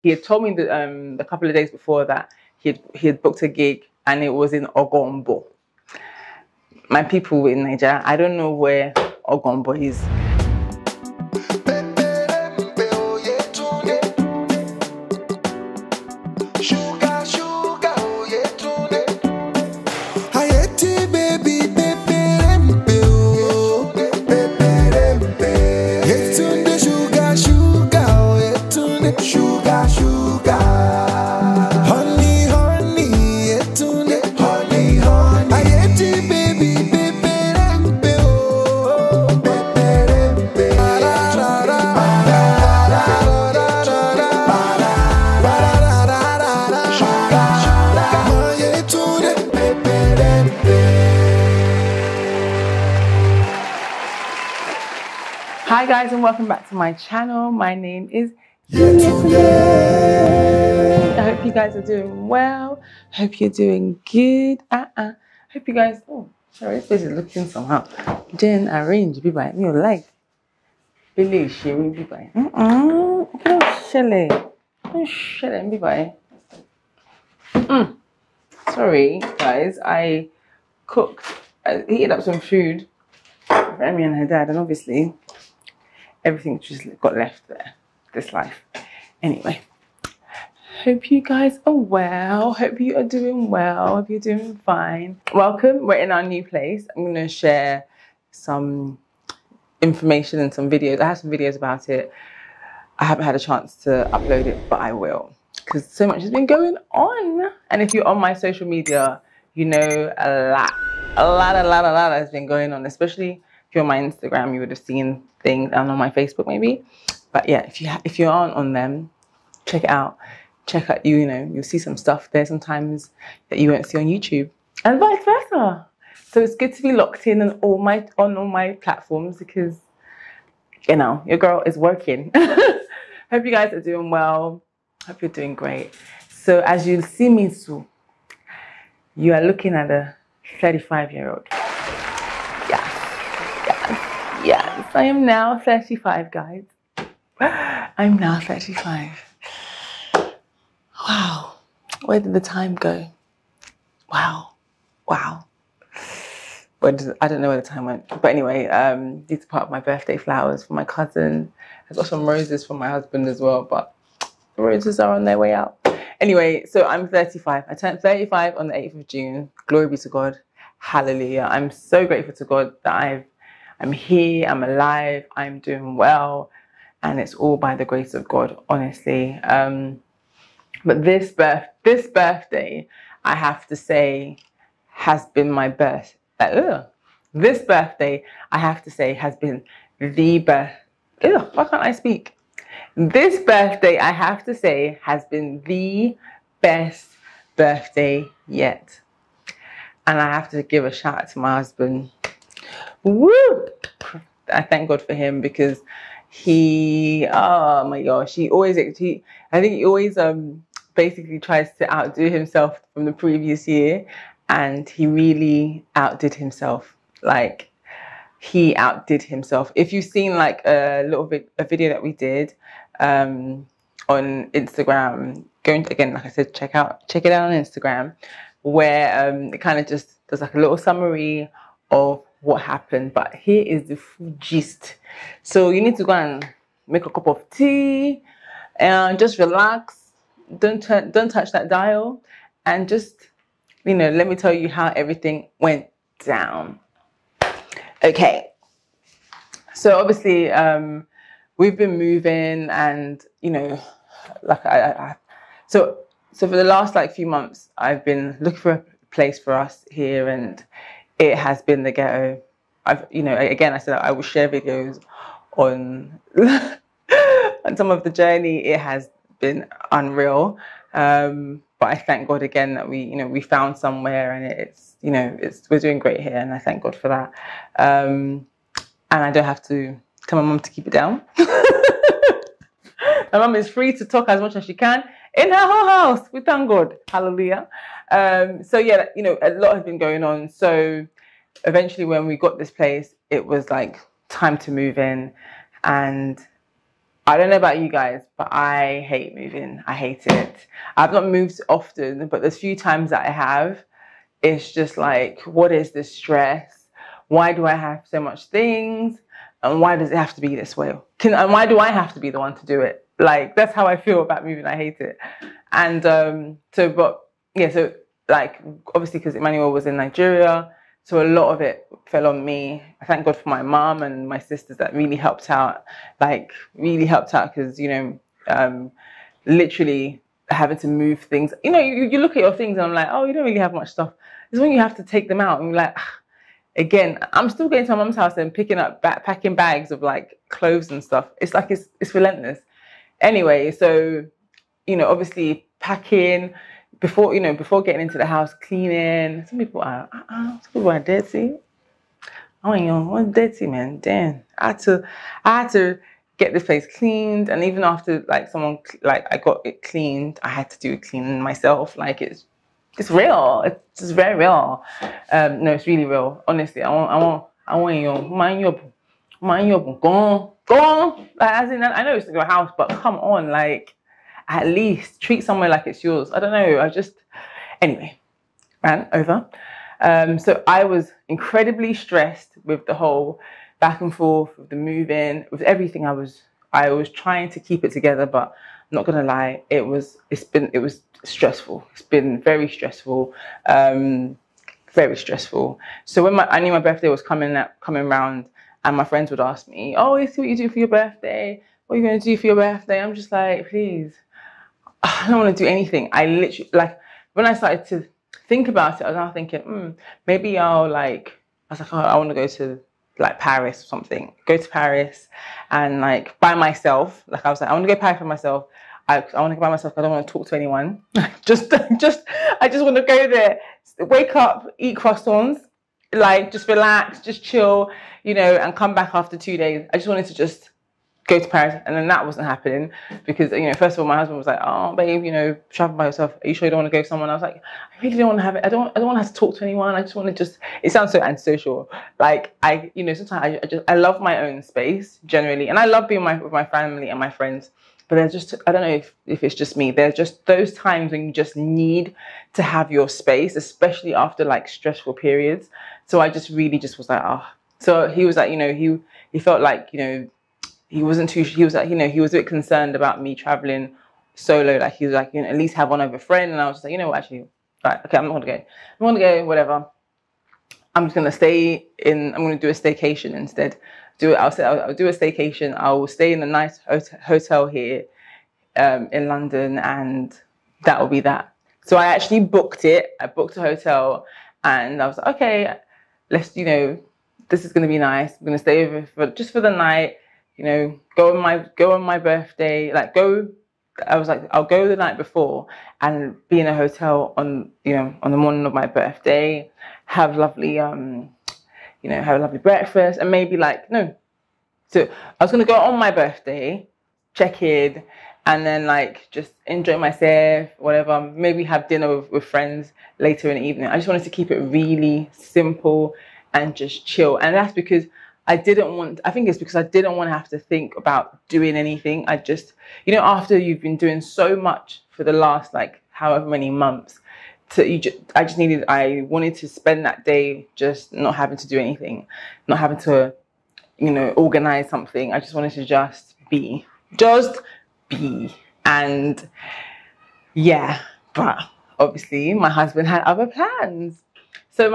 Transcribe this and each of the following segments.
He had told me that a couple of days before that he had booked a gig and it was in Ogombo. My people in Nigeria, I don't know where Ogombo is. Hi guys, and welcome back to my channel. My name is Yetunde. I hope you guys are doing well. Hope you're doing good. Hope you guys, oh sorry, this place is looking somehow. Then arrange be by me like Billy sharing be by. Be by. Sorry guys, I heated up some food for Emmy and her dad, and obviously everything just got left there. This life. Anyway, hope you guys are well. Hope you are doing well. Hope you're doing fine. Welcome. We're in our new place. I'm going to share some information and some videos. I have some videos about it. I haven't had a chance to upload it, but I will, because so much has been going on. And if you're on my social media, you know a lot has been going on, especially if you're on my Instagram. You would have seen things, and on my Facebook maybe. But yeah, if you aren't on them, check it out. Check out, you'll see some stuff there sometimes that you won't see on YouTube, and vice versa. So it's good to be locked in on all my platforms, because your girl is working. Hope you guys are doing well. Hope you're doing great. So as you see me, you are looking at a 35-year-old. Yes, I am now 35, guys. I'm now 35. Wow. Where did the time go? Wow. I don't know where the time went. But anyway, these are part of my birthday flowers for my cousin. I've got some roses for my husband as well, but the roses are on their way out. Anyway, so I'm 35. I turned 35 on the 8th of June. Glory be to God. Hallelujah. I'm so grateful to God that I'm here, I'm alive, I'm doing well, and it's all by the grace of God, honestly. But this birthday, I have to say, has been my best. This birthday, I have to say, has been the best. Why can't I speak? This birthday, I have to say, has been the best birthday yet. And I have to give a shout out to my husband. Woo! I thank God for him, because oh my gosh, I think he always basically tries to outdo himself from the previous year, and he really outdid himself. Like, he outdid himself. If you've seen like a video that we did on Instagram, again, like I said, check it out on Instagram, where it kind of just does like a little summary of what happened, but here is the full gist. So you need to go and make a cup of tea and just relax. Don't touch that dial, and just let me tell you how everything went down. Okay, so obviously we've been moving, and like so for the last few months I've been looking for a place for us here, and it has been the ghetto. Again, I said I will share videos on on some of the journey. It has been unreal, but I thank God again that we found somewhere, and we're doing great here, and I thank God for that. And I don't have to tell my mum to keep it down. My mum is free to talk as much as she can in her whole house. We thank God. Hallelujah. So yeah, a lot has been going on. So eventually when we got this place, it was like time to move in, and I don't know about you guys, but I hate moving. I hate it. I've not moved often, but there's few times that I have. It's just like, what is this stress? Why do I have so much things? And why does it have to be this way? And why do I have to be the one to do it? Like, that's how I feel about moving. I hate it. And so like, obviously, because Emmanuel was in Nigeria, so a lot of it fell on me. I thank God for my mom and my sisters that really helped out, because, literally having to move things. You look at your things and I'm like, oh, you don't really have much stuff. It's when you have to take them out and you're like, again, I'm still going to my mom's house and packing bags of like clothes and stuff. It's like, it's relentless. Anyway, so, obviously packing before getting into the house, cleaning. Some people are dirty. Oh, what's dirty, man? Damn. I had to get this place cleaned, and even after like I got it cleaned, I had to do cleaning myself. Like it's real. It's just very real. No, it's really real. Honestly, I want you mind your go on. Like, as in, I know it's your house, but come on, like at least treat somewhere like it's yours. I don't know. Anyway, ran over. So I was incredibly stressed with the whole back and forth, with the moving, with everything. I was trying to keep it together, but I'm not gonna lie, it was stressful. It's been very stressful, very stressful. So when I knew my birthday was coming round, and my friends would ask me, "Oh, let's see what you do for your birthday. What are you gonna do for your birthday?" I'm just like, please, I don't want to do anything. I literally, like, when I started to think about it, I was now thinking, maybe I was like, oh, I want to go to like Paris or something. Go to Paris and like by myself. Like I was like, I want to go Paris by myself. I want to go by myself. I don't want to talk to anyone. I just want to go there, wake up, eat croissants, like just relax, just chill, and come back after 2 days. I just wanted to just go to Paris, and then that wasn't happening because first of all, my husband was like, "Oh, babe, travel by yourself. Are you sure you don't want to go with someone?" I was like, "I really don't want to have it. I don't want to have to talk to anyone. I just want to It sounds so antisocial. Like sometimes I love my own space generally, and I love being with my family and my friends. But there's just, I don't know if it's just me. There's just those times when you just need to have your space, especially after like stressful periods. So I just really just was like, oh. So he was like, he felt like, he wasn't too, he was like, he was a bit concerned about me traveling solo. Like he was like, at least have one other friend. And I was just like, actually, right, okay, I'm not going to go, whatever. I'm just going to I'm going to do a staycation instead. I'll do a staycation. I will stay in a nice hotel here in London, and that will be that. So I actually booked it. I booked a hotel, and I was like, okay, let's, this is going to be nice. I'm going to stay over for the night. Go on my birthday. I was like, I'll go the night before and be in a hotel on the morning of my birthday. Have lovely have a lovely breakfast, and maybe so I was gonna go on my birthday, check in, and then just enjoy myself, whatever. Maybe have dinner with friends later in the evening. I just wanted to keep it really simple and just chill, and that's because I didn't want to have to think about doing anything. I just, after you've been doing so much for the last however many months, I wanted to spend that day just not having to do anything, not having to, organize something. I just wanted to just be. And yeah, but obviously my husband had other plans. So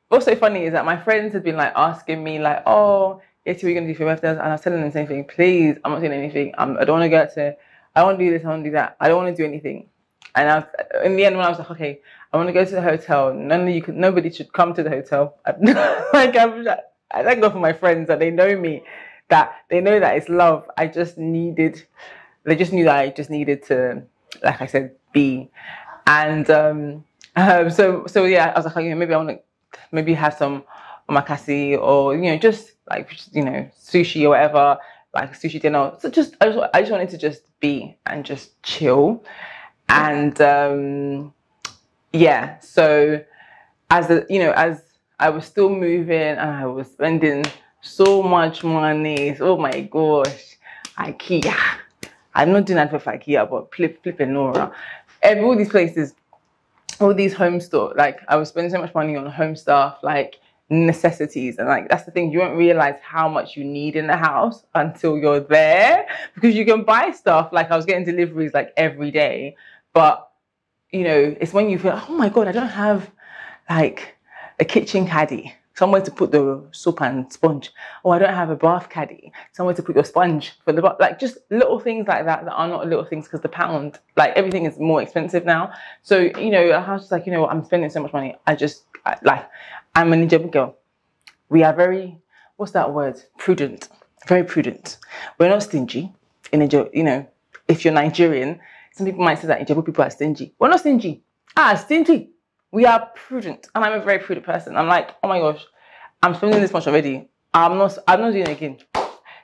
what's so funny is that my friends had been asking me oh, yes, what are you going to do for your birthday? And I was telling them the same thing. Please, I'm not doing anything. I don't want to go to, I want to do this, I want to do that. I don't want to do anything. And in the end, when I was like, okay, I want to go to the hotel. Nobody should come to the hotel. I thank God for my friends that they know me, that they know that it's love. They just knew that I just needed to, like I said, be. And so yeah, I was like, maybe I want to have some omakase or just sushi or whatever, sushi dinner. So I just wanted to just be and just chill. And yeah, so as I was still moving and I was spending so much money, oh my gosh, IKEA. I'm not doing that for IKEA, but flipping Nora. All these places, all these home store, like I was spending so much money on home stuff, like necessities, and like that's the thing, you won't realize how much you need in the house until you're there, because you can buy stuff. Like I was getting deliveries like every day, but you know, it's when you feel, oh my god, I don't have like a kitchen caddy, somewhere to put the soap and sponge. Oh, I don't have a bath caddy, somewhere to put your sponge for the bath. Like just little things like that are not little things, because the pound, like everything is more expensive now. So, you know, I was just like, you know, I'm spending so much money. I'm an Ijebu girl. We are very, what's that word? Prudent. Very prudent. We're not stingy. In Ijebu, you know, if you're Nigerian, some people might say that Ijebu people are stingy. We're not stingy. Stingy. We are prudent, and I'm a very prudent person. I'm like, oh my gosh, I'm spending this much already. I'm not doing it again.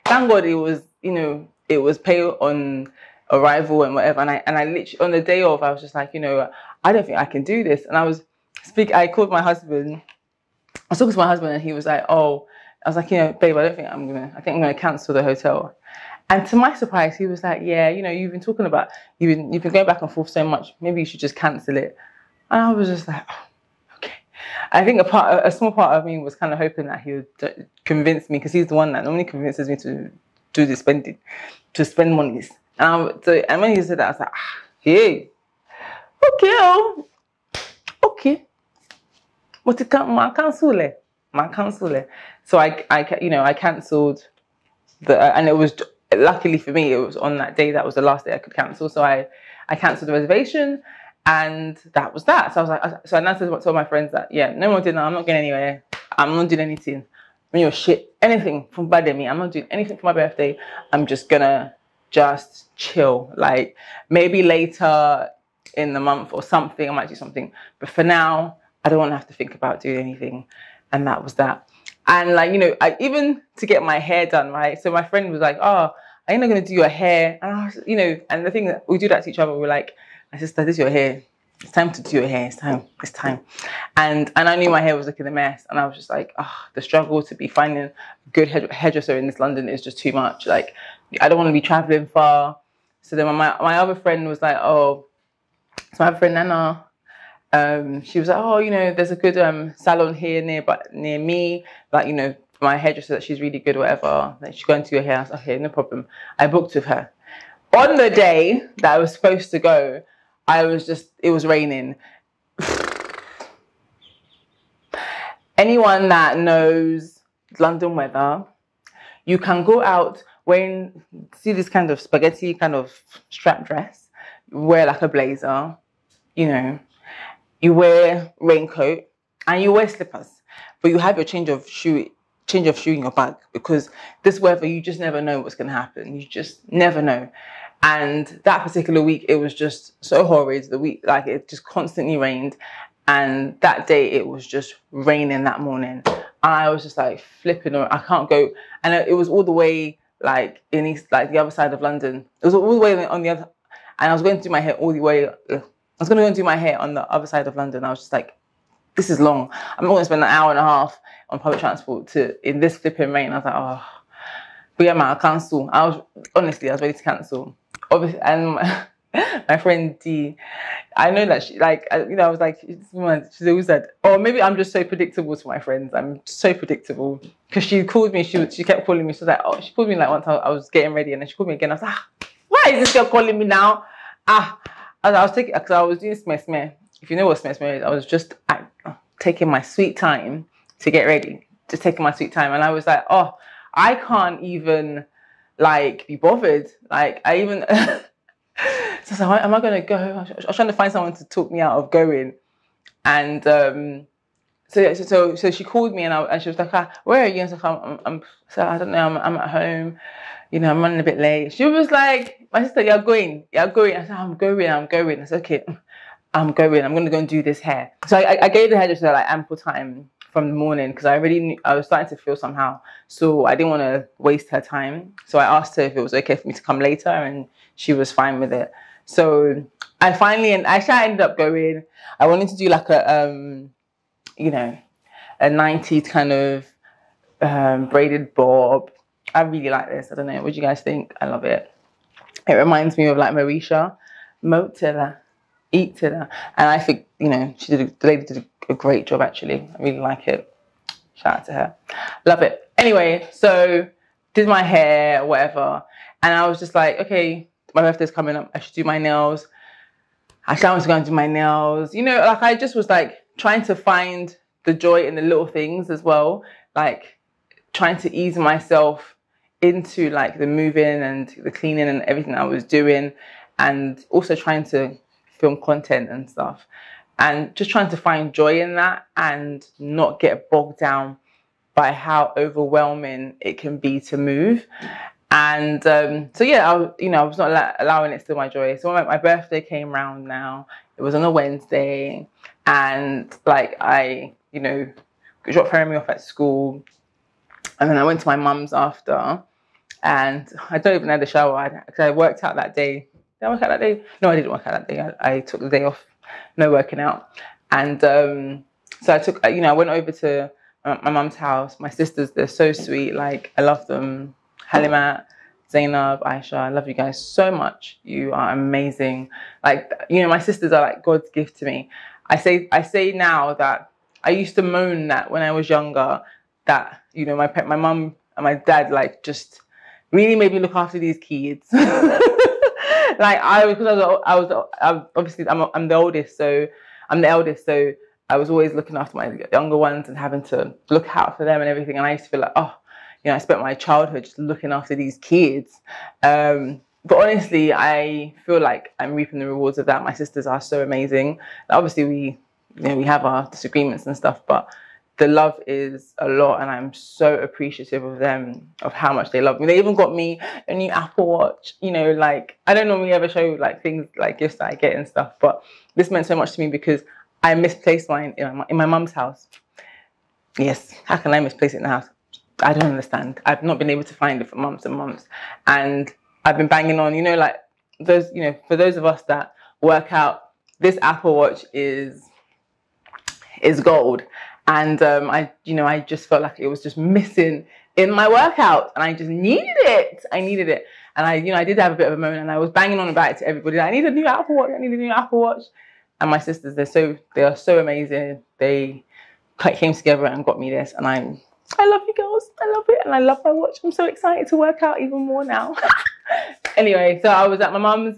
Thank God it was, you know, it was pay on arrival and whatever. And I literally, on the day of, I was just like, you know, I don't think I can do this. And I called my husband. I was talking to my husband, and he was like, oh, I was like, you know, babe, I think I'm gonna cancel the hotel. And to my surprise, he was like, yeah, you know, you've been talking about, you've been going back and forth so much, maybe you should just cancel it. And I was just like, oh, okay. I think a small part of me was kind of hoping that he would convince me, because he's the one that normally convinces me to do the spending, to spend monies. And when he said that, I was like, hey, okay. But it can't, my cancel. So I cancelled and it was, luckily for me, it was on that day, that was the last day I could cancel. So I cancelled the reservation. And that was that. So I was like, so I now told my friends that, yeah, no more dinner. I'm not going anywhere. I'm not doing anything. When you're shit, anything from bad at me. I'm not doing anything for my birthday. I'm just gonna chill. Like maybe later in the month or something, I might do something. But for now, I don't want to have to think about doing anything. And that was that. And like, you know, even to get my hair done, right? So my friend was like, oh, I'm not going to do your hair. And I was, you know, and the thing that we do that to each other, we're like, my sister, this is your hair. It's time to do your hair. It's time. And I knew my hair was looking a mess. And I was just like, the struggle to be finding a good hairdresser in this London is just too much. Like, I don't want to be traveling far. So then my other friend was like, oh, so my friend Nana, she was like, oh, you know, there's a good salon here near me. Like, you know, my hairdresser, that she's really good, whatever. Like, she's going to your hair. I was like, okay, no problem. I booked with her. On the day that I was supposed to go, it was raining. Anyone that knows London weather, you can go out wearing, see this kind of spaghetti kind of strap dress, wear like a blazer, you know, you wear raincoat and you wear slippers, but you have your change of shoe in your bag, because this weather, you just never know what's going to happen. You just never know. And that particular week, it was just so horrid. The week, like, it just constantly rained. And that day, it was just raining that morning. And I was just like flipping, I can't go. And it was all the way like in the other side of London. It was all the way on the other. And I was going to do my hair all the way. I was going to go and do my hair on the other side of London. I was just like, this is long. I'm not going to spend an hour and a half on public transport in this flipping rain. I was like, oh. But yeah, man, I'll cancel. I was ready to cancel. Obviously, and my friend D, I know that she, like, you know, I was like, she's always said, oh, maybe I'm just so predictable to my friends. I'm so predictable. Because she called me, she kept calling me. She was like, oh, she called me like once I was getting ready, and then she called me again. I was like, why is this girl calling me now? I was taking, because I was doing smeh. If you know what smeh is, I was just taking my sweet time to get ready. Just taking my sweet time. And I was like, oh, I can't even like be bothered. Like I even so I was like, am I gonna go? I was trying to find someone to talk me out of going. And so she called me, and she was like, where are you? And I was like, so I don't know, I'm at home, you know, I'm running a bit late. She was like, my sister, you're going. I said, I'm going. I said, okay, I'm going, I'm gonna go and do this hair. So I gave the hairdresser like ample time from the morning, because I already knew I was starting to feel somehow, so I didn't want to waste her time. So I asked her if it was okay for me to come later, and she was fine with it. So I ended up going. I wanted to do like a you know, a 90s kind of braided bob, I really like this. I don't know. What do you guys think? I love it. It reminds me of like Marisha. Motilla. Eatilla. And I think, you know, the lady did a great job actually. I really like it. Shout out to her. Love it. Anyway, so did my hair, whatever. And I was just like, okay, my birthday's coming up. I should do my nails. I said I was going to do my nails. You know, like I just was like trying to find the joy in the little things as well. Like trying to ease myself into like the moving and the cleaning and everything I was doing. And also trying to film content and stuff. And just trying to find joy in that and not get bogged down by how overwhelming it can be to move. And so yeah, I was not allowing it to steal my joy. So when my birthday came round now, it was on a Wednesday, and like I, you know, dropped Perry off at school, and then I went to my mum's after, and I don't even have the shower because I worked out that day. Did I work out that day? No, I didn't work out that day. I took the day off, no working out, and so I went over to my mum's house. My sisters, they're so sweet. Like I love them. Halima, Zainab, Aisha, I love you guys so much. You are amazing. Like, you know, my sisters are like God's gift to me. I say now that I used to moan that when I was younger, that, you know, my mum and my dad like just really made me look after these kids. Like I'm the oldest, so I'm the eldest, so I was always looking after my younger ones and having to look out for them and everything. And I used to feel like, oh, you know, I spent my childhood just looking after these kids. But honestly, I feel like I'm reaping the rewards of that. My sisters are so amazing. Obviously, we have our disagreements and stuff, but the love is a lot, and I'm so appreciative of them, of how much they love me. They even got me a new Apple Watch. You know, like I don't normally ever show like things like gifts that I get and stuff, but this meant so much to me because I misplaced mine in my mum's house. Yes, how can I misplace it in the house? I don't understand. I've not been able to find it for months and months. And I've been banging on, you know, like those, you know, for those of us that work out, this Apple Watch is gold. And I just felt like it was just missing in my workout, and I just needed it. I needed it. And I did have a bit of a moment, and I was banging on about it to everybody. Like, I need a new Apple Watch. I need a new Apple Watch. And my sisters, they are so amazing. They came together and got me this, and I love you girls. I love it. And I love my watch. I'm so excited to work out even more now. Anyway, so I was at my mum's.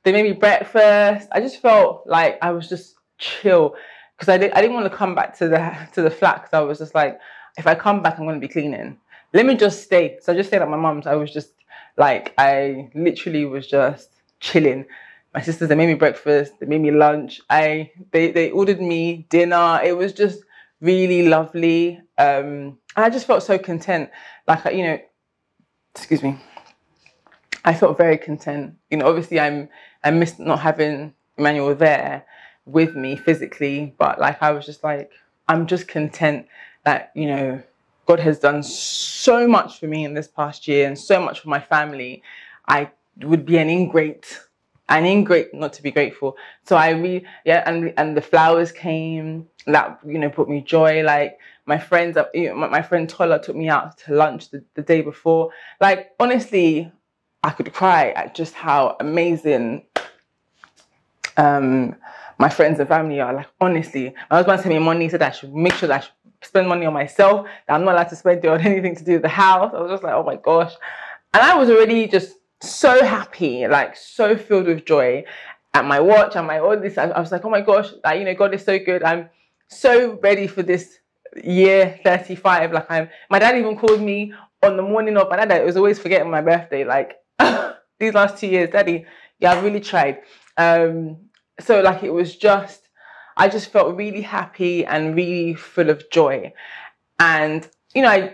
They made me breakfast. I just felt like I was just chill because I didn't want to come back to the flat because I was just like, if I come back, I'm going to be cleaning. Let me just stay. So I just stayed at my mum's. I was just like, I literally was just chilling. My sisters, they made me breakfast. They made me lunch. They ordered me dinner. It was just really lovely. And I just felt so content. Like, you know, excuse me. I felt very content. You know, obviously I missed not having Emmanuel there with me physically, but like I was just like, I'm just content that, you know, God has done so much for me in this past year and so much for my family. I would be an ingrate not to be grateful. So and the flowers came, that, you know, brought me joy. Like my friends, my friend Tola took me out to lunch the day before. Like honestly, I could cry at just how amazing my friends and family are. Like honestly, my husband sent me money, said I should make sure that I should spend money on myself, that I'm not allowed to spend it on anything to do with the house. I was just like, oh my gosh. And I was already just so happy, like so filled with joy at my watch and my all this. I was like, oh my gosh, like, you know, God is so good. I'm so ready for this year 35. Like my dad even called me on the morning of, my dad was always forgetting my birthday. Like these last 2 years, Daddy, yeah, I've really tried. So like it was just, I just felt really happy and really full of joy. And, you know,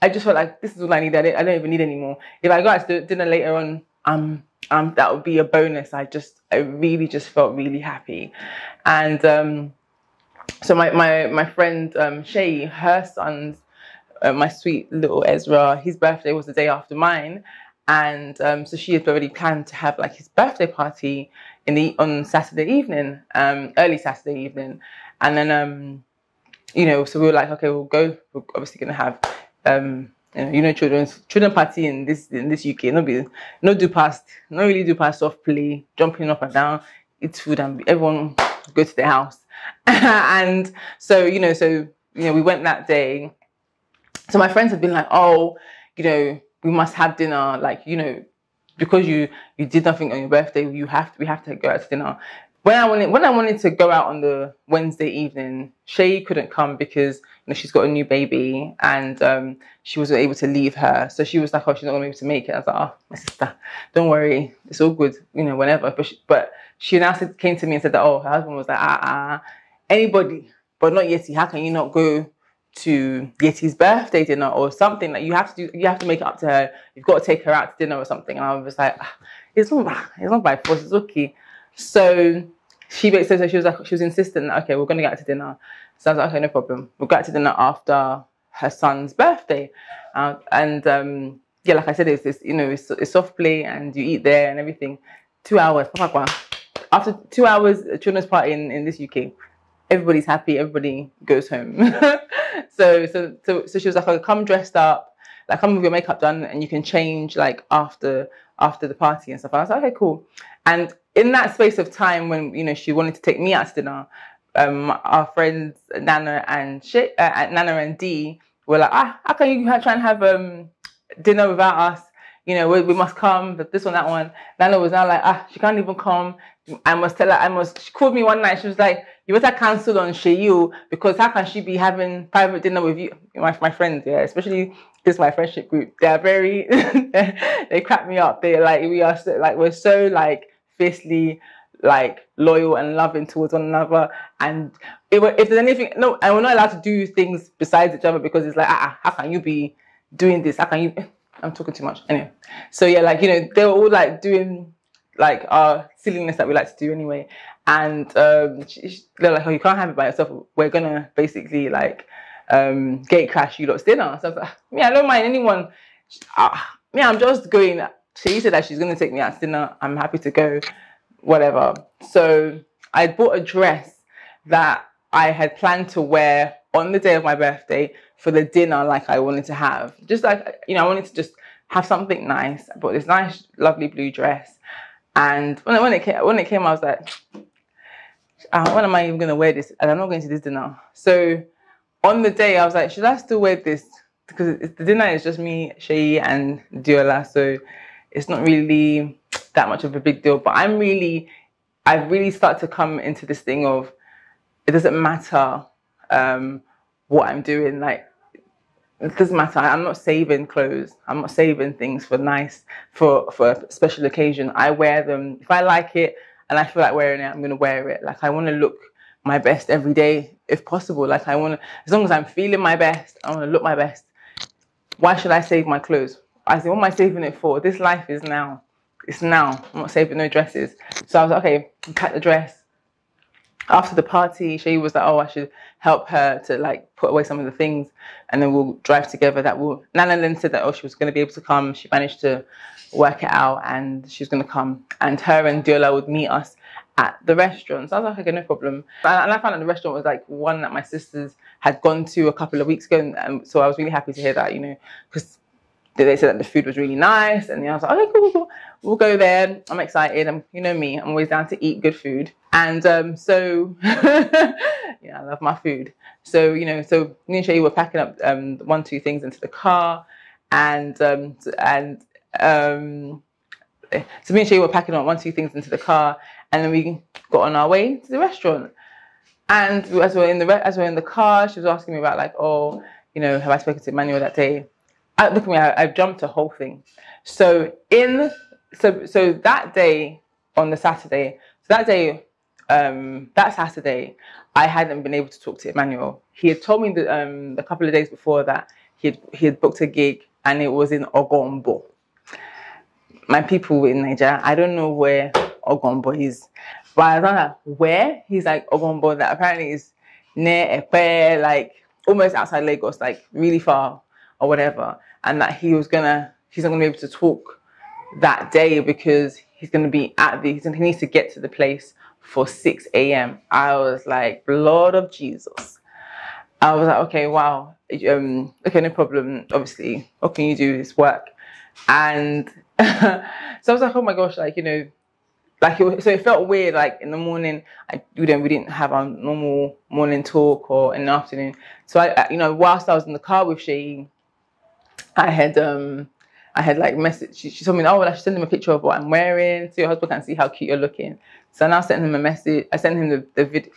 I just felt like this is all I need. I don't even need any more. If I go out to dinner later on, that would be a bonus. I really just felt really happy. And so my friend Shay, her son's, my sweet little Ezra, his birthday was the day after mine. And so she had already planned to have like his birthday party on Saturday evening, early Saturday evening. And then, you know, so we were like, okay, we'll go. We're obviously going to have children party in this UK, not really do past soft play, jumping up and down, eat food, and everyone go to their house. And so we went that day. So my friends have been like, oh, we must have dinner, like, because you did nothing on your birthday, we have to go out to dinner. When I wanted to go out on the Wednesday evening, Shay couldn't come because she's got a new baby, and she wasn't able to leave her. So she was like, oh, she's not gonna be able to make it. I was like, oh, my sister, don't worry, it's all good, whenever. But she now came to me and said that, oh, her husband was like, anybody, but not Yeti. How can you not go to Yeti's birthday dinner or something? Like, you have to make it up to her. You've got to take her out to dinner or something. And I was like, it's not by force, it's okay. So she was insistent that, okay, we're going to get out to dinner. So I was like, okay, no problem. We'll go out to dinner after her son's birthday. Yeah, like I said, it's soft play and you eat there and everything. 2 hours. After 2 hours, a children's party in this UK, everybody's happy, everybody goes home. So she was like, okay, come dressed up, like come with your makeup done, and you can change like after the party and stuff. I was like, okay, cool. And in that space of time when she wanted to take me out to dinner, our friends Nana and Dee were like, how can you try and have dinner without us? We must come, but this one, that one. Nana was now like, she can't even come. I must tell her, she called me one night, she was like, you better cancel on Sheyu, because how can she be having private dinner with you? My friends, yeah, especially this my friendship group. They are very, they crack me up. They're like, we're so like fiercely like loyal and loving towards one another. And if there's anything, no, and we're not allowed to do things besides each other, because it's like, how can you be doing this? How can you? I'm talking too much. Anyway, so yeah, like they were all like doing like our silliness that we like to do anyway. And they're like, oh, you can't have it by yourself. We're gonna basically like gate crash you lot's dinner. So I was like, I don't mind anyone. I'm just going. She said that she's gonna take me out to dinner. I'm happy to go, whatever. So I bought a dress that I had planned to wear on the day of my birthday for the dinner, like I wanted to have. Just like, I wanted to just have something nice. I bought this nice, lovely blue dress. And when it came, I was like, when am I even going to wear this? And I'm not going to this dinner. So on the day, I was like, should I still wear this? Because the dinner is just me, Shay, and Diola. So it's not really that much of a big deal. But I've really started to come into this thing of, it doesn't matter what I'm doing. Like, it doesn't matter. I'm not saving clothes. I'm not saving things for a special occasion. I wear them. If I like it and I feel like wearing it, I'm going to wear it. Like, I want to look my best every day if possible. Like, I want to, as long as I'm feeling my best, I want to look my best. Why should I save my clothes? I said, what am I saving it for? This life is now. It's now. I'm not saving no dresses. So I was like, okay, pack the dress. After the party, she was like, oh, I should help her to like put away some of the things, and then we'll drive together. Nana then said that, oh, she was going to be able to come. She managed to work it out and she's going to come. And her and Diola would meet us at the restaurant. So I was like, okay, no problem. And I found that the restaurant was like one that my sisters had gone to a couple of weeks ago. And so I was really happy to hear that, because they said that the food was really nice. And I was like, okay, cool. We'll go there. I'm excited. Me, I'm always down to eat good food. And so, yeah, I love my food. So, so me and Shay were packing up 1-2 things into the car. And so me and Shay were packing up 1-2 things into the car. And then we got on our way to the restaurant. And as we're in the car, she was asking me about like, oh, have I spoken to Emmanuel that day? Look at me, I've jumped a whole thing. So that day on the Saturday, that Saturday, I hadn't been able to talk to Emmanuel. He had told me that a couple of days before that he had booked a gig, and it was in Ogombo. My people in Nigeria, I don't know where Ogombo is, but I don't know where. He's like Ogombo, that apparently is near Epe, like almost outside Lagos, like really far or whatever. And that he's not gonna be able to talk that day because he's gonna be he needs to get to the place for 6 a.m. I was like, Lord of Jesus. I was like, okay, wow, okay, no problem. Obviously, what can you do? It's work. And so I was like, oh my gosh, like, you know, like so it felt weird. Like in the morning, we didn't have our normal morning talk, or in the afternoon. So you know, whilst I was in the car with Shay, I had like message. She told me, oh, well, I should send him a picture of what I'm wearing so your husband can see how cute you're looking. So I now sent him a message. I sent him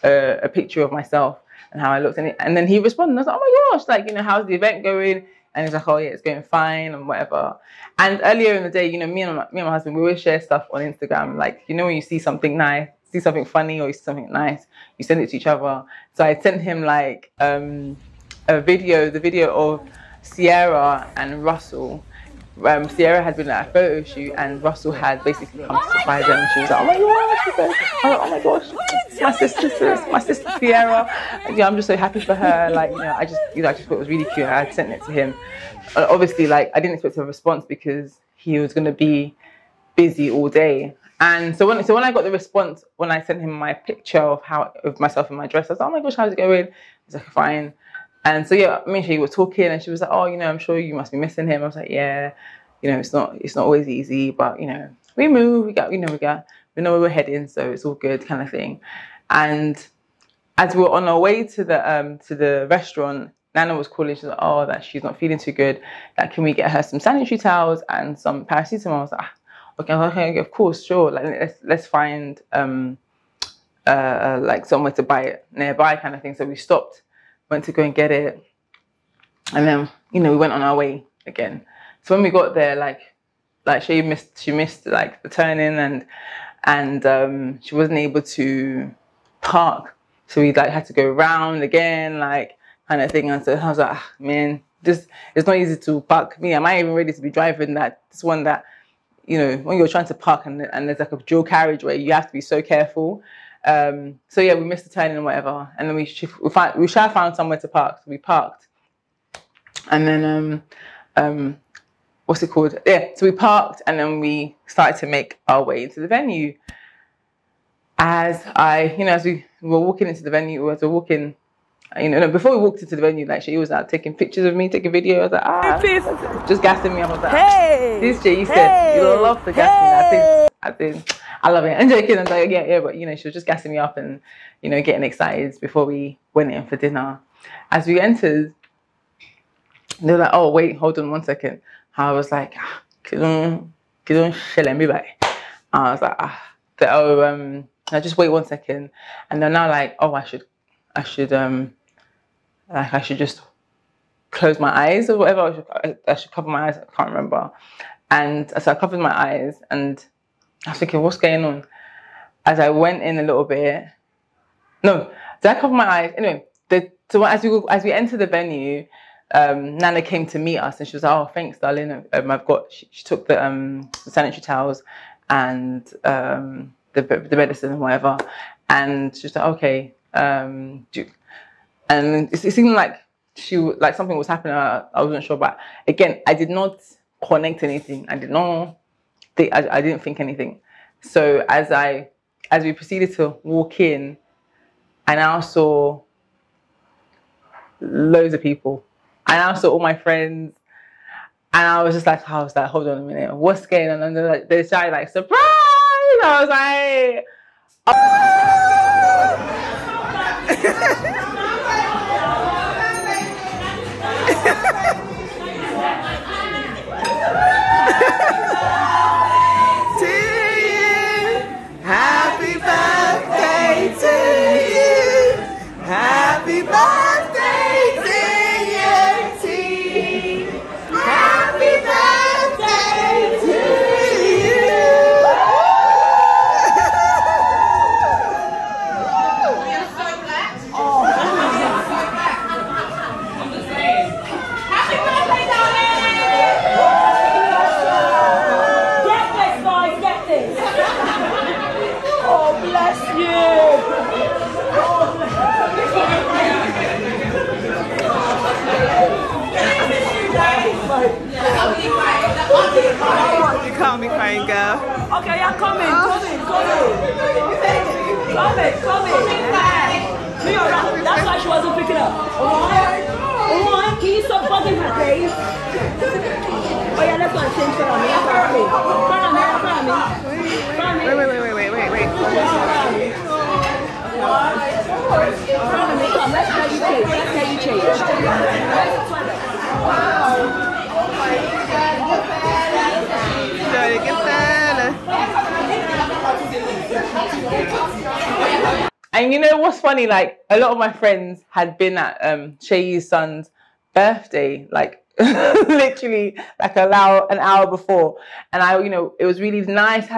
a picture of myself and how I looked, and then he responded. And I was like, oh my gosh, like, you know, how's the event going? And he's like, oh yeah, it's going fine and whatever. And earlier in the day, you know, me and my husband, we always share stuff on Instagram. Like, you know, when you see something nice, see something funny, or you see something nice, you send it to each other. So I sent him like the video of Sierra and Russell. Sierra had been at a photo shoot, and Russell had basically come to surprise them. And she was like, oh my gosh, my sister Sierra. Yeah, I'm just so happy for her. Like, you know, I just thought it was really cute. I sent it to him. Obviously, like, I didn't expect a response because he was going to be busy all day. And so when I got the response, when I sent him my picture of myself in my dress, I was like, oh my gosh, how's it going? He's like, fine. And so yeah, me and she were talking, and she was like, oh, you know, I'm sure you must be missing him. I was like, yeah, you know, it's not always easy, but you know, we move, we know where we're heading, so it's all good, kind of thing. And as we were on our way to the restaurant, Nana was calling. She's like, oh, that she's not feeling too good. Like, can we get her some sanitary towels and some paracetamol? I was like, okay, of course, sure. Like, let's find like somewhere to buy it nearby, kind of thing. So we stopped, went to go and get it, and then, you know, we went on our way again. So when we got there, like she missed like the turning, and she wasn't able to park, so we like had to go round again, like, kind of thing. And so I was like, man, it's not easy to park. Am I even ready to be driving this one that, you know, when you're trying to park and there's like a dual carriageway, you have to be so careful. So yeah, we missed the turning and whatever, and then we should have found somewhere to park. So we parked, and then what's it called? Yeah, so we parked, and then we started to make our way into the venue. As we were walking into the venue, as we were walking, you know, before we walked into the venue, like, she was out taking pictures of me, taking video. I was like, just gassing me up. I was like, hey, this Jay, you said you love to gas me. I think I love it. I'm joking. I'm like, yeah, but you know, she was just gassing me up and, you know, getting excited before we went in for dinner. As we entered, they were like, oh wait, hold on one second. I was like, I was like, now just wait 1 second. And they're now like, oh, I should just close my eyes or whatever. I should cover my eyes. I can't remember. And so I covered my eyes, and I was thinking, what's going on? As I went in a little bit, no, did I cover my eyes? Anyway, so as we entered the venue, Nana came to meet us, and she was like, oh, thanks, darling. She took the sanitary towels and the medicine and whatever, and she was like, okay. And it seemed like something was happening. I wasn't sure, but again, I did not connect anything. I didn't think anything. So as we proceeded to walk in, I now saw loads of people. I now saw all my friends, and I was like, hold on a minute, what's going on? And they're shouting like, surprise! I was like, oh. Happy birthday to you. Happy birthday to you. Happy birthday to you. You're so black. Oh, you're so black. I'm just saying. Happy birthday, darling. Get this, guys. Get this. Oh, bless you. Oh, bless you. You can't be crying, girl. Okay, yeah, come in. That's why she wasn't picking up. One, can you stop bugging her, please? Oh yeah, let's go and change for me. Wait. Let's let you change. And you know what's funny? Like, a lot of my friends had been at Shay's son's birthday, like literally like an hour before, and it was really nice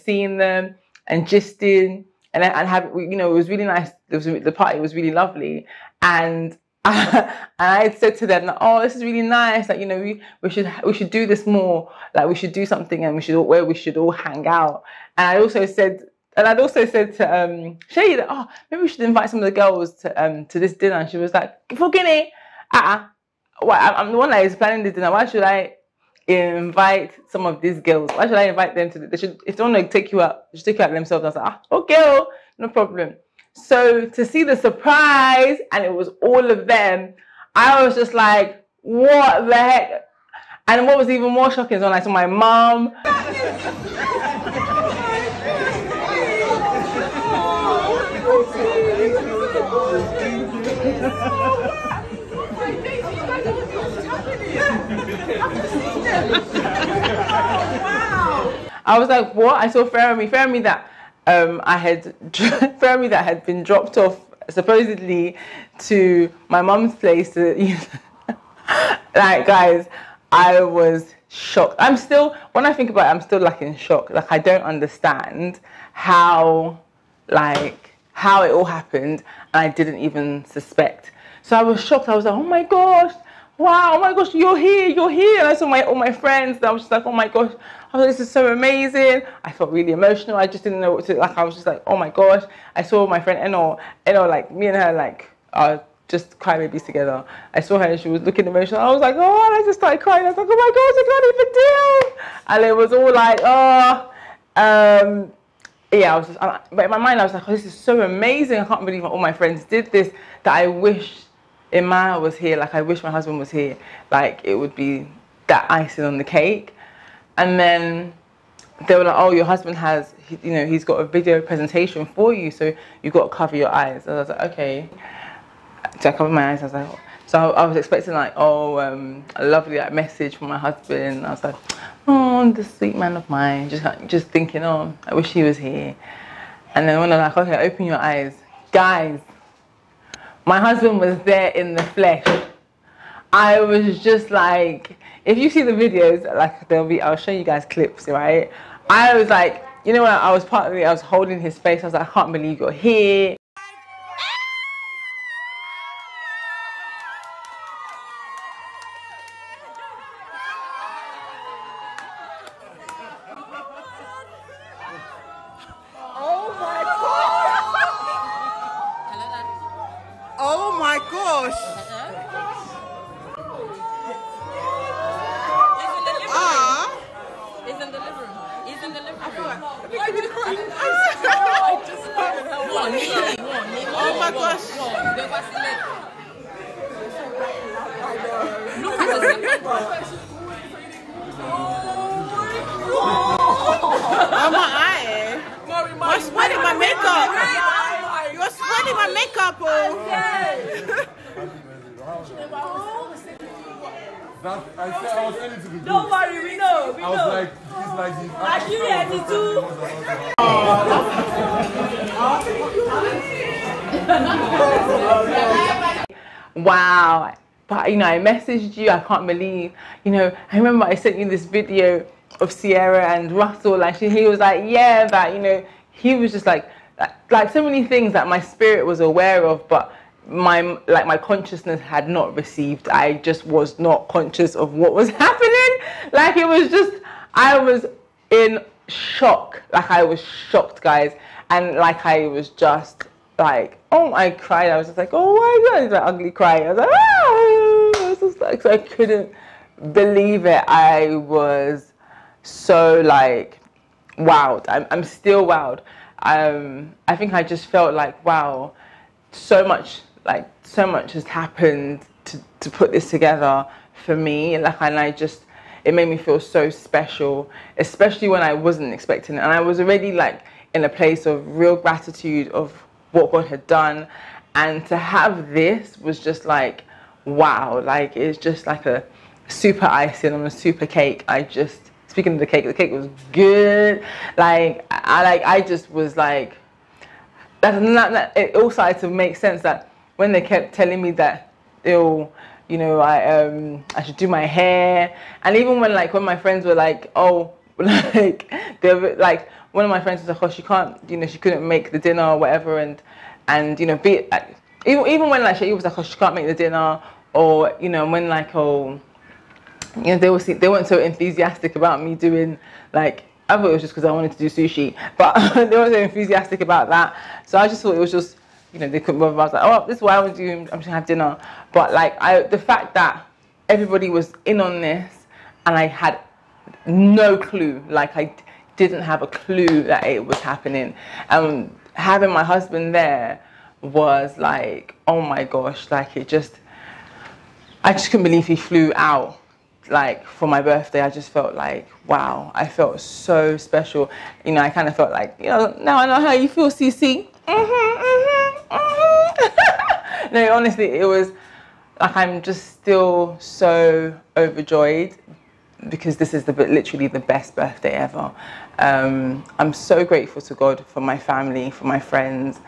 seeing them and gisting and have it was really nice. The party was really lovely, and I had said to them, "Oh, this is really nice. Like, we should do this more. Like, we should do something, and we should all hang out." And I'd also said to Shay that, "Oh, maybe we should invite some of the girls to this dinner." And she was like, "For Guinea, I'm the one that is planning this dinner. Why should I invite some of these girls? Why should I invite them to? If they want to take you out, they should take you out themselves." I was like, "Okay, no problem." So to see the surprise, and it was all of them, I was just like, "What the heck?" And what was even more shocking is when I saw my mom. I was like, "What?" I saw Fermi that Fermi that had been dropped off supposedly to my mum's place. Like, guys, I was shocked. When I think about it, I'm still like in shock. Like, I don't understand how it all happened, and I didn't even suspect. So I was shocked. I was like, "Oh my gosh, wow, oh my gosh, you're here." And I saw all my friends, and I was just like, "Oh my gosh." I was like, "This is so amazing." I felt really emotional. I just didn't know what to, like, I was just like, "Oh my gosh." I saw my friend Eno, like, me and her, like, are just crybabies together. I saw her and she was looking emotional. I was like, "Oh," and I just started crying. I was like, "Oh my gosh, I can't even deal." And it was all like, yeah, I was just, but in my mind, I was like, "Oh, this is so amazing. I can't believe all my friends did this, that I wish Emma was here. Like, I wish my husband was here. Like, it would be that icing on the cake." And then they were like, "Oh, your husband has, he's got a video presentation for you, so you've got to cover your eyes." And I was like, "Okay." So I covered my eyes. I was like, so I was expecting like, a lovely message from my husband. I was like, "Oh, the sweet man of mine," just thinking, "Oh, I wish he was here." And then when they're like, "Okay, open your eyes," guys, my husband was there in the flesh. I was just like, if you see the videos, like, I'll show you guys clips, right? I was like, when I was I was holding his face. I was like, "I can't believe you're here." Oh my gosh! He's in the living room. He's in the living room. Oh my gosh! Look at this. Oh my eye! You're spoiling my makeup! You're spoiling my makeup, I said I was ready to be good. Don't worry, we know. I was like, it's like the Nigeria too. Wow. But I messaged you. I can't believe, I remember I sent you this video of Sierra and Russell, and he was like, yeah, that, he was just like so many things that my spirit was aware of, but my consciousness had not received. I just was not conscious of what was happening. Like, it was just, I was in shock. Like, I was shocked, guys. And like, I was just like, I cried. I was just like, "Oh my God," it's like ugly cry. I was like, "Ah!" I was just like, so I couldn't believe it. I was so like wowed. I'm still wowed. I think I just felt like, wow, so much like so much has happened to put this together for me, like, and it made me feel so special, especially when I wasn't expecting it. And I was already like in a place of real gratitude of what God had done. And to have this was just like, wow, like it's just like a super icing on a super cake. Speaking of the cake was good. Like, I just was like, it all started to make sense that when they kept telling me that I should do my hair, and even when my friends were like, oh, like they were like, one of my friends was like, oh, she couldn't make the dinner or whatever, and even when like she was like, oh, she can't make the dinner, or when like, oh, they weren't so enthusiastic about me doing, like, I thought it was just because I wanted to do sushi, but they weren't so enthusiastic about that. So I just thought it was just, they couldn't bother. I was like, oh, this is what I want to do. I'm just gonna have dinner. But like, the fact that everybody was in on this, and I had no clue, like I didn't have a clue that it was happening. Having my husband there was like, oh my gosh, like I just couldn't believe he flew out. Like for my birthday, I just felt like, wow, I felt so special. I kind of felt like, now I know how you feel, CC. No, honestly, it was like, I'm just still so overjoyed because this is literally the best birthday ever. I'm so grateful to God for my family, for my friends.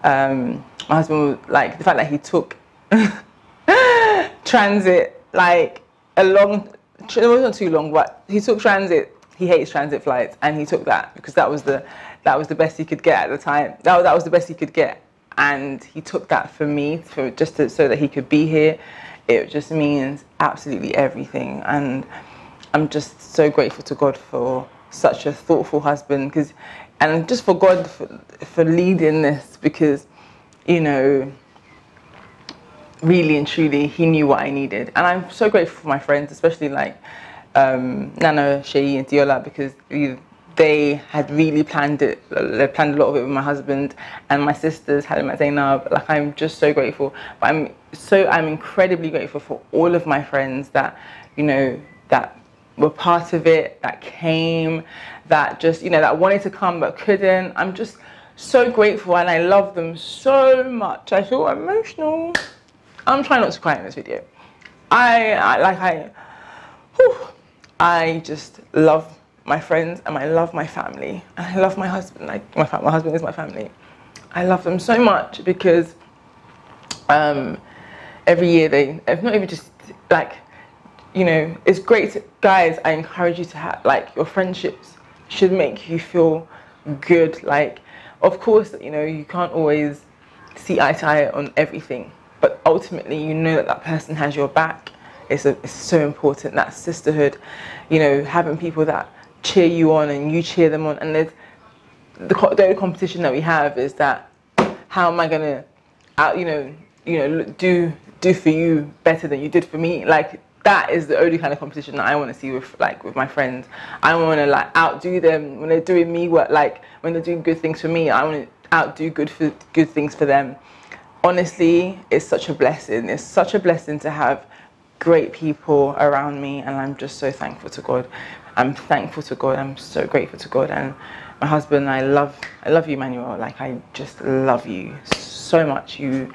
My husband, like the fact that he took transit, like it wasn't too long, but he took transit. He hates transit flights, and he took that because that was the best he could get at the time. That was the best he could get, and he took that for me, so that he could be here. It just means absolutely everything, and I'm just so grateful to God for such a thoughtful husband, and just for God for leading this, because really and truly, he knew what I needed. And I'm so grateful for my friends, especially like Nana, Shei, and Diola, because they had really planned it. They planned a lot of it with my husband, and my sisters, Halim and Zainab. Like, I'm just so grateful. But I'm incredibly grateful for all of my friends that, that were part of it, that came, that just, that wanted to come but couldn't. I'm just so grateful, and I love them so much. I feel emotional. I'm trying not to cry in this video. I just love my friends, and I love my family, and I love my husband. Like my husband is my family. I love them so much because every year if not even just like, it's great guys. I encourage you to have, like, your friendships should make you feel good. Like, of course, you can't always see eye to eye on everything, but ultimately, that person has your back. It's so important, that sisterhood, having people that cheer you on and you cheer them on. And the only competition that we have is that, how am I gonna do for you better than you did for me? Like, that is the only kind of competition that I want to see with my friends. I want to like outdo them when they're doing me work. Like when they're doing good things for me, I want to outdo good things for them. Honestly, it's such a blessing. It's such a blessing to have great people around me, and I'm just so thankful to God. I'm thankful to God. I'm so grateful to God. And my husband, I love you, Manuel. Like, I just love you so much. You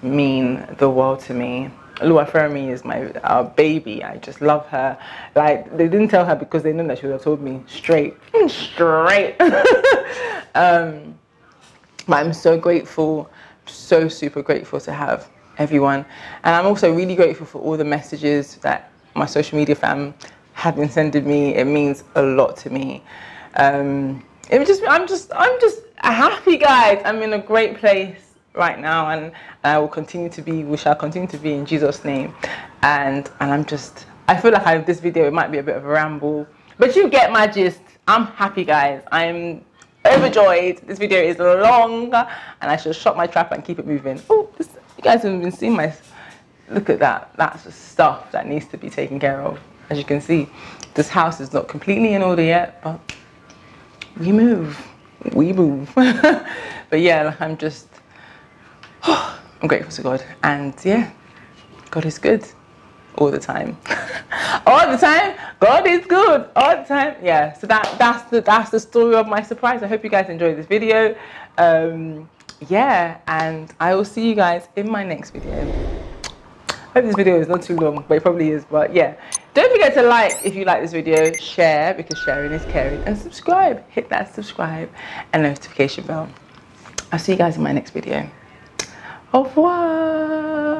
mean the world to me. Lua Fermi is our baby. I just love her. Like, they didn't tell her because they knew that she would have told me straight. But I'm so grateful, so super grateful to have everyone. And I'm also really grateful for all the messages that my social media fam have been sending me. It means a lot to me. I'm just happy, guys. I'm in a great place right now, and I will continue to be. We shall continue to be in Jesus' name. And I feel like this video, it might be a bit of a ramble, but you get my gist. I'm happy, guys. I'm overjoyed. This video is long, and I should shut my trap and keep it moving. Oh, you guys haven't been seeing my. Look at that. That's the stuff that needs to be taken care of. As you can see, this house is not completely in order yet, but we move. But yeah, like, I'm just I'm grateful to God. And yeah, God is good all the time. All the time, God is good all the time. Yeah, so that's the story of my surprise. I hope you guys enjoyed this video. Yeah, and I will see you guys in my next video. I hope this video is not too long, but it probably is. But yeah, don't forget to like if you like this video, share because sharing is caring, and subscribe. Hit that subscribe and notification bell. I'll see you guys in my next video. Au revoir.